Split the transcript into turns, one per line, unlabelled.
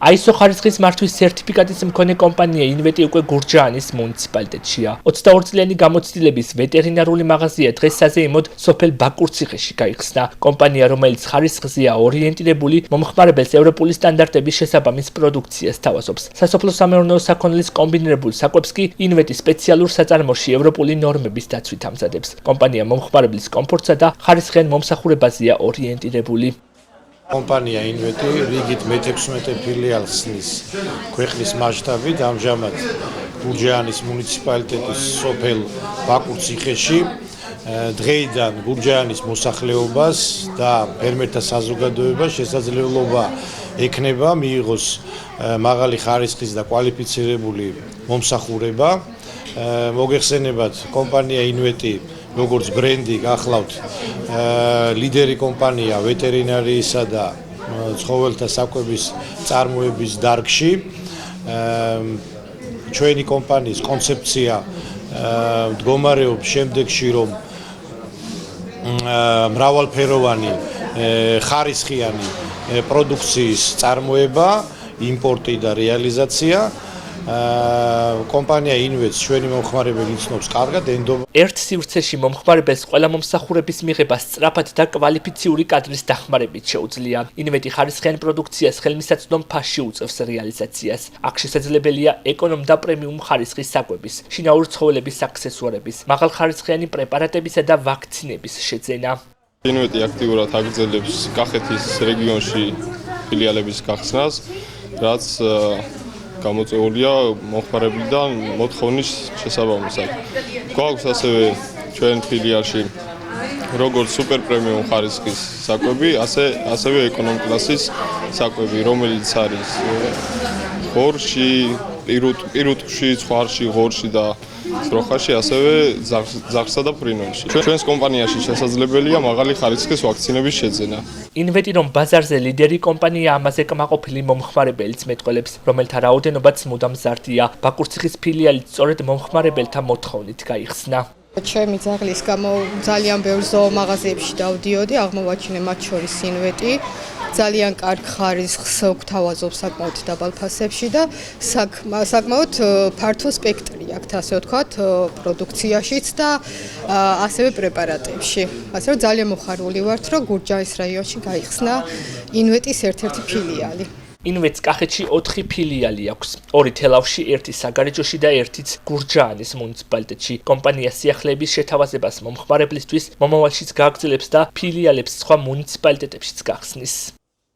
ISO ხარისხის მართვის სერტიფიკატის მქონე კომპანია ინვეტი უკვე გურჯაანის მუნიციპალიტეტშია. 22 წლიანი გამოცდილების ვეტერინარული მაღაზია დღეს საზეიმოდ სოფელ ბაკურციხეში გაიხსნა. კომპანია, რომელიც ხარისხზეა ორიენტირებული, მომხმარებელს ევროპული სტანდარტების შესაბამის პროდუქციას თავაზობს. სასოფლო-სამეურნეო საქონლის კომბინირებულ საკვებს კი ინვეტი სპეციალურ საწარმოში ევროპული ნორმების დაცვით ამზადებს. კომპანია მომხმარებლის კომფორტსა და ხარისხიან მომსახურებაზეა ორიენტირებული.
Kompania ინვეტი რიგით მე-16 ფილიალს ხსნის ქვეყნის მასშტაბით, ამჟამად გურჯაანის მუნიციპალიტეტის სოფელ ბაკურციხეში დღეიდან გურჯაანის მოსახლეობას და ფერმერთა საზოგადოებას შესაძლებლობა ექნება მიიღოს მაღალი ხარისხის და კვალიფიცირებული მომსახურება. მოგეხსენებათ, კომპანია ინვეტი როგორც ბრენდი გახლავთ ლიდერი კომპანია ვეტერინარიისა და ცხოველთა საკვების წარმოების დარგში. ჩვენი კომპანიის კონცეფცია მდგომარეობს შემდეგში, რომ მრავალფეროვანი ხარისხიანი პროდუქციის წარმოება, იმპორტი და რეალიზაცია. კომპანია ინვეტს ჩვენი მომხმარებელი იცნობს კარგად ენდობა.
ერთ სივრცეში მომხმარებელს ყველა მომსახურების მიღება სწრაფად და კვალიფიციური კადრის დახმარებით შეუძლია. ინვეტი ხარისხიან პროდუქციას ხელმისაწვდომ ფასში უწევს რეალიზაციას. აქ შესაძლებელია ეკონომ და პრემიუმ ხარისხის საკვების, შინაური ცხოველების აქსესუარების, მაღალხარისხიანი პრეპარატებისა და ვაქცინების შეძენა.
ინვეტი აქტიურად აგრძელებს კახეთის რეგიონში ფილიალების გახსნას, რაც გამოწვეულია მომხმარებლიდან მოთხოვნის შესაბამისად. გვაქვს ასევე ჩვენ ფილიალში როგორც სუპერ პრემიუმ ხარისხის საკვები, ასევე ეკონომ კლასის საკვები, რომელიც არის ღორში, პირუტყვში, ცხვარში, ღორში და სროხაში, ასევე ძაღლსა და ფრინველში. ჩვენს კომპანიაში შესაძლებელია მაღალი ხარისხის ვაქცინების შეძენა.
ინვეტი რომ ბაზარზე ლიდერი კომპანია, ამაზე კმაყოფილი მომხმარებელიც მეტყველებს, რომელთა რაოდენობაც მუდამ მზარდია. ბაკურციხის ფილიალით სწორედ მომხმარებელთა მოთხოვნით გაიხსნა.
ჩემი ძაღლის გამო ძალიან ბევრ ზოომაღაზიებში დავდიოდი, აღმოვაჩინე მათ შორის ინვეტი. ძალიან კარგ ხარისხს გვთავაზობს საკმაოდ დაბალ ფასებში და საკმაოდ ფართო სპექტრი აქვს, ასე ვთქვათ, პროდუქციაშიც და ასევე პრეპარატებში. ასე რომ ძალიან მოხარული ვართ, რომ გურჯაანის რაიონში გაიხსნა ინვეტის ერთ-ერთი ფილიალი.
ინვეტს კახეთში 4 ფილიალი აქვს. 2 თელავში, 1 საგარეჯოში და 1-იც გურჯაანის მუნიციპალიტეტში. კომპანია სიახლეების შეთავაზებას მომხმარებლისთვის მომავალშიც გააგრძელებს და ფილიალებს სხვა მუნიციპალიტეტებშიც გახსნის.